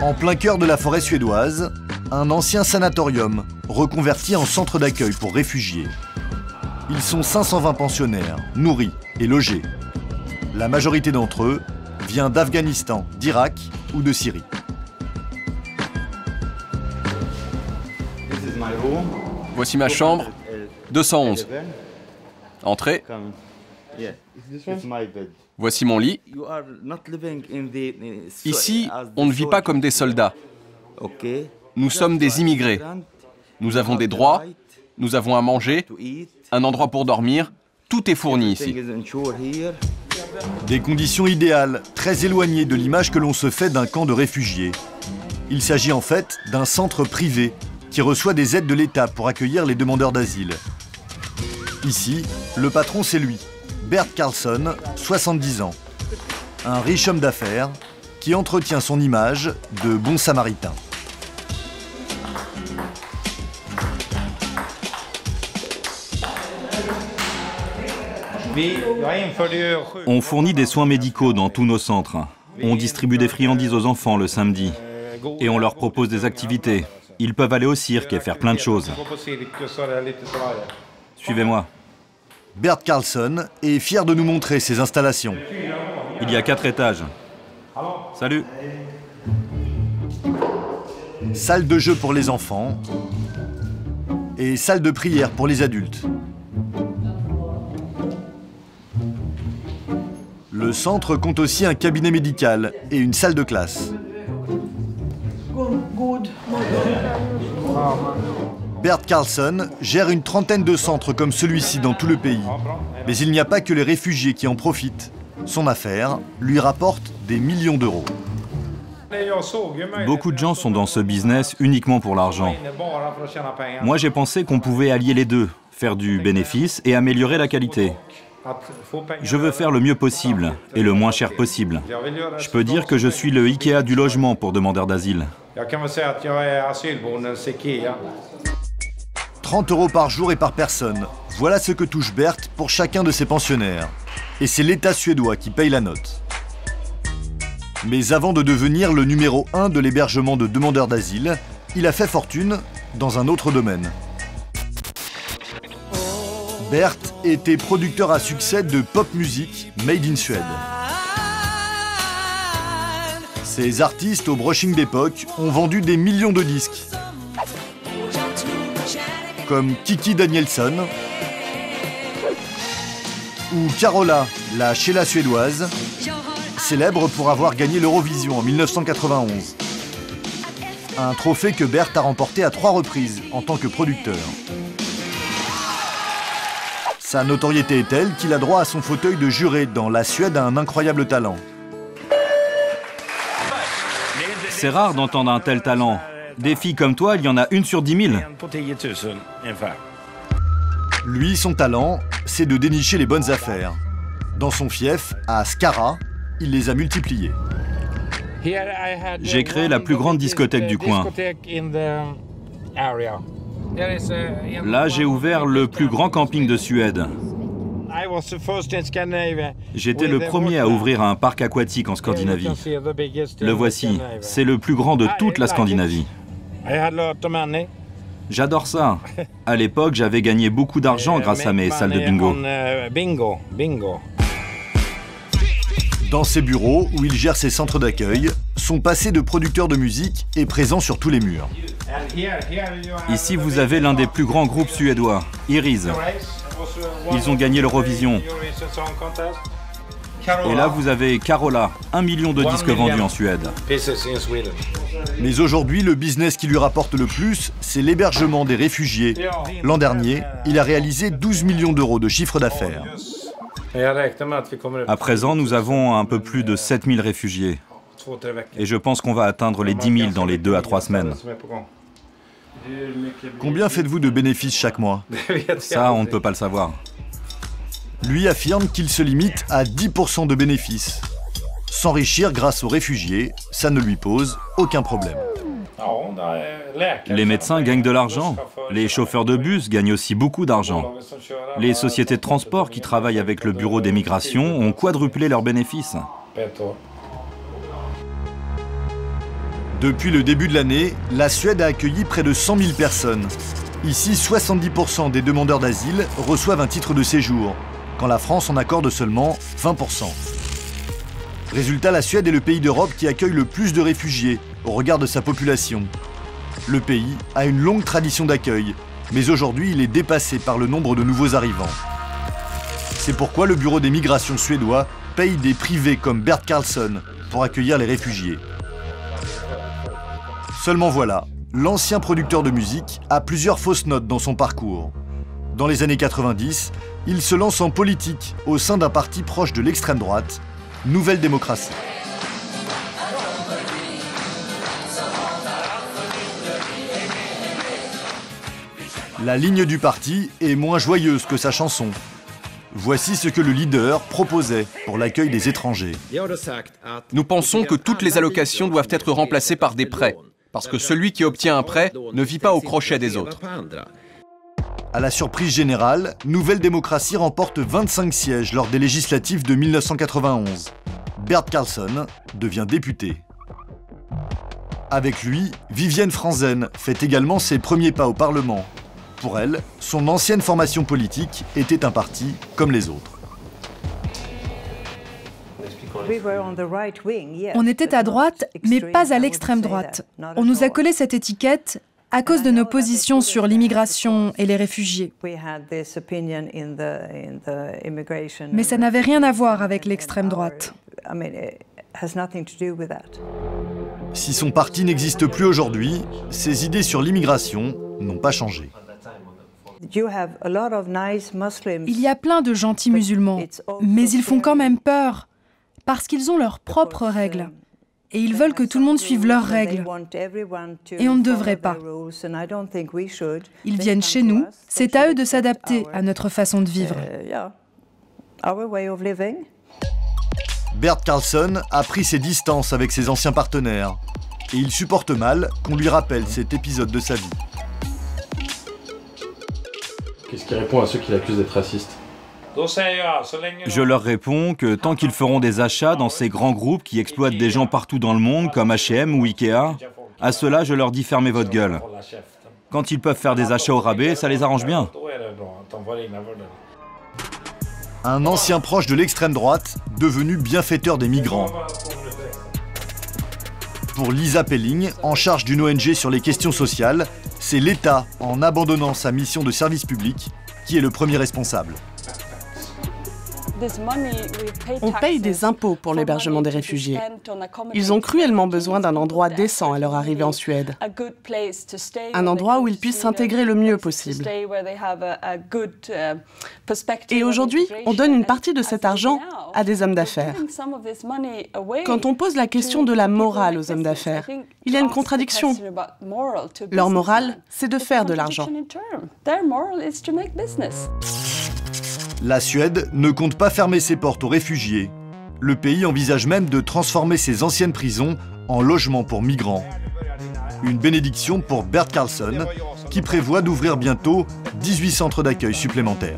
En plein cœur de la forêt suédoise, un ancien sanatorium, reconverti en centre d'accueil pour réfugiés. Ils sont 520 pensionnaires, nourris et logés. La majorité d'entre eux vient d'Afghanistan, d'Irak ou de Syrie. Voici ma chambre, 211. Entrez. Voici mon lit. Ici, on ne vit pas comme des soldats. Nous sommes des immigrés. Nous avons des droits, nous avons à manger, un endroit pour dormir. Tout est fourni ici. Des conditions idéales, très éloignées de l'image que l'on se fait d'un camp de réfugiés. Il s'agit en fait d'un centre privé qui reçoit des aides de l'État pour accueillir les demandeurs d'asile. Ici, le patron c'est lui, Bert Karlsson, 70 ans. Un riche homme d'affaires qui entretient son image de bon samaritain. On fournit des soins médicaux dans tous nos centres. On distribue des friandises aux enfants le samedi. Et on leur propose des activités. Ils peuvent aller au cirque et faire plein de choses. Suivez-moi. Bert Karlsson est fier de nous montrer ses installations. Il y a 4 étages. Salut. Salle de jeu pour les enfants et salle de prière pour les adultes. Le centre compte aussi un cabinet médical et une salle de classe. Bert Karlsson gère une trentaine de centres comme celui-ci dans tout le pays. Mais il n'y a pas que les réfugiés qui en profitent. Son affaire lui rapporte des millions d'euros. Beaucoup de gens sont dans ce business uniquement pour l'argent. Moi, j'ai pensé qu'on pouvait allier les deux, faire du bénéfice et améliorer la qualité. Je veux faire le mieux possible et le moins cher possible. Je peux dire que je suis le Ikea du logement pour demandeurs d'asile. 30 € par jour et par personne. Voilà ce que touche Bert pour chacun de ses pensionnaires. Et c'est l'État suédois qui paye la note. Mais avant de devenir le numéro 1 de l'hébergement de demandeurs d'asile, il a fait fortune dans un autre domaine. Bert était producteur à succès de pop music made in Suède. Ces artistes au brushing d'époque ont vendu des millions de disques. Comme Kiki Danielsson ou Carola, la Sheila suédoise, célèbre pour avoir gagné l'Eurovision en 1991. Un trophée que Bert a remporté à 3 reprises en tant que producteur. Sa notoriété est telle qu'il a droit à son fauteuil de juré dans La Suède a un incroyable talent. C'est rare d'entendre un tel talent. Des filles comme toi, il y en a 1 sur 10 000. Lui, son talent, c'est de dénicher les bonnes affaires. Dans son fief, à Skara, il les a multipliées. J'ai créé la plus grande discothèque du coin. Là, j'ai ouvert le plus grand camping de Suède. J'étais le premier à ouvrir un parc aquatique en Scandinavie. Le voici, c'est le plus grand de toute la Scandinavie. J'adore ça. À l'époque, j'avais gagné beaucoup d'argent grâce à mes salles de bingo. Dans ses bureaux, où il gère ses centres d'accueil, son passé de producteur de musique est présent sur tous les murs. Ici, vous avez l'un des plus grands groupes suédois, Iris. Ils ont gagné l'Eurovision. Et là, vous avez Carola, 1 million de disques vendus en Suède. Mais aujourd'hui, le business qui lui rapporte le plus, c'est l'hébergement des réfugiés. L'an dernier, il a réalisé 12 millions d'euros de chiffre d'affaires. À présent, nous avons un peu plus de 7000 réfugiés. Et je pense qu'on va atteindre les 10 000 dans les 2 à 3 semaines. Combien faites-vous de bénéfices chaque mois? Ça, on ne peut pas le savoir. Lui affirme qu'il se limite à 10% de bénéfices. S'enrichir grâce aux réfugiés, ça ne lui pose aucun problème. Les médecins gagnent de l'argent. Les chauffeurs de bus gagnent aussi beaucoup d'argent. Les sociétés de transport qui travaillent avec le bureau des migrations ont quadruplé leurs bénéfices. Depuis le début de l'année, la Suède a accueilli près de 100 000 personnes. Ici, 70% des demandeurs d'asile reçoivent un titre de séjour, quand la France en accorde seulement 20%. Résultat, la Suède est le pays d'Europe qui accueille le plus de réfugiés au regard de sa population. Le pays a une longue tradition d'accueil, mais aujourd'hui il est dépassé par le nombre de nouveaux arrivants. C'est pourquoi le bureau des migrations suédois paye des privés comme Bert Karlsson pour accueillir les réfugiés. Seulement voilà, l'ancien producteur de musique a plusieurs fausses notes dans son parcours. Dans les années 90, il se lance en politique au sein d'un parti proche de l'extrême droite, Nouvelle Démocratie. La ligne du parti est moins joyeuse que sa chanson. Voici ce que le leader proposait pour l'accueil des étrangers. Nous pensons que toutes les allocations doivent être remplacées par des prêts, parce que celui qui obtient un prêt ne vit pas au crochet des autres. À la surprise générale, Nouvelle Démocratie remporte 25 sièges lors des législatives de 1991. Bert Karlsson devient député. Avec lui, Vivienne Franzen fait également ses premiers pas au Parlement. Pour elle, son ancienne formation politique était un parti comme les autres. On était à droite, mais pas à l'extrême droite. On nous a collé cette étiquette à cause de nos positions sur l'immigration et les réfugiés. Mais ça n'avait rien à voir avec l'extrême droite. Si son parti n'existe plus aujourd'hui, ses idées sur l'immigration n'ont pas changé. Il y a plein de gentils musulmans, mais ils font quand même peur, parce qu'ils ont leurs propres règles. Et ils veulent que tout le monde suive leurs règles. Et on ne devrait pas. Ils viennent chez nous, c'est à eux de s'adapter à notre façon de vivre. Bert Karlsson a pris ses distances avec ses anciens partenaires. Et il supporte mal qu'on lui rappelle cet épisode de sa vie. Qu'est-ce qu'il répond à ceux qui l'accusent d'être raciste ? Je leur réponds que tant qu'ils feront des achats dans ces grands groupes qui exploitent des gens partout dans le monde, comme H&M ou Ikea, à cela je leur dis fermez votre gueule. Quand ils peuvent faire des achats au rabais, ça les arrange bien. Un ancien proche de l'extrême droite, devenu bienfaiteur des migrants. Pour Lisa Pelling, en charge d'une ONG sur les questions sociales, c'est l'État, en abandonnant sa mission de service public, qui est le premier responsable. On paye des impôts pour l'hébergement des réfugiés. Ils ont cruellement besoin d'un endroit décent à leur arrivée en Suède. Un endroit où ils puissent s'intégrer le mieux possible. Et aujourd'hui, on donne une partie de cet argent à des hommes d'affaires. Quand on pose la question de la morale aux hommes d'affaires, il y a une contradiction. Leur morale, c'est de faire de l'argent. La Suède ne compte pas fermer ses portes aux réfugiés. Le pays envisage même de transformer ses anciennes prisons en logements pour migrants. Une bénédiction pour Bert Karlsson, qui prévoit d'ouvrir bientôt 18 centres d'accueil supplémentaires.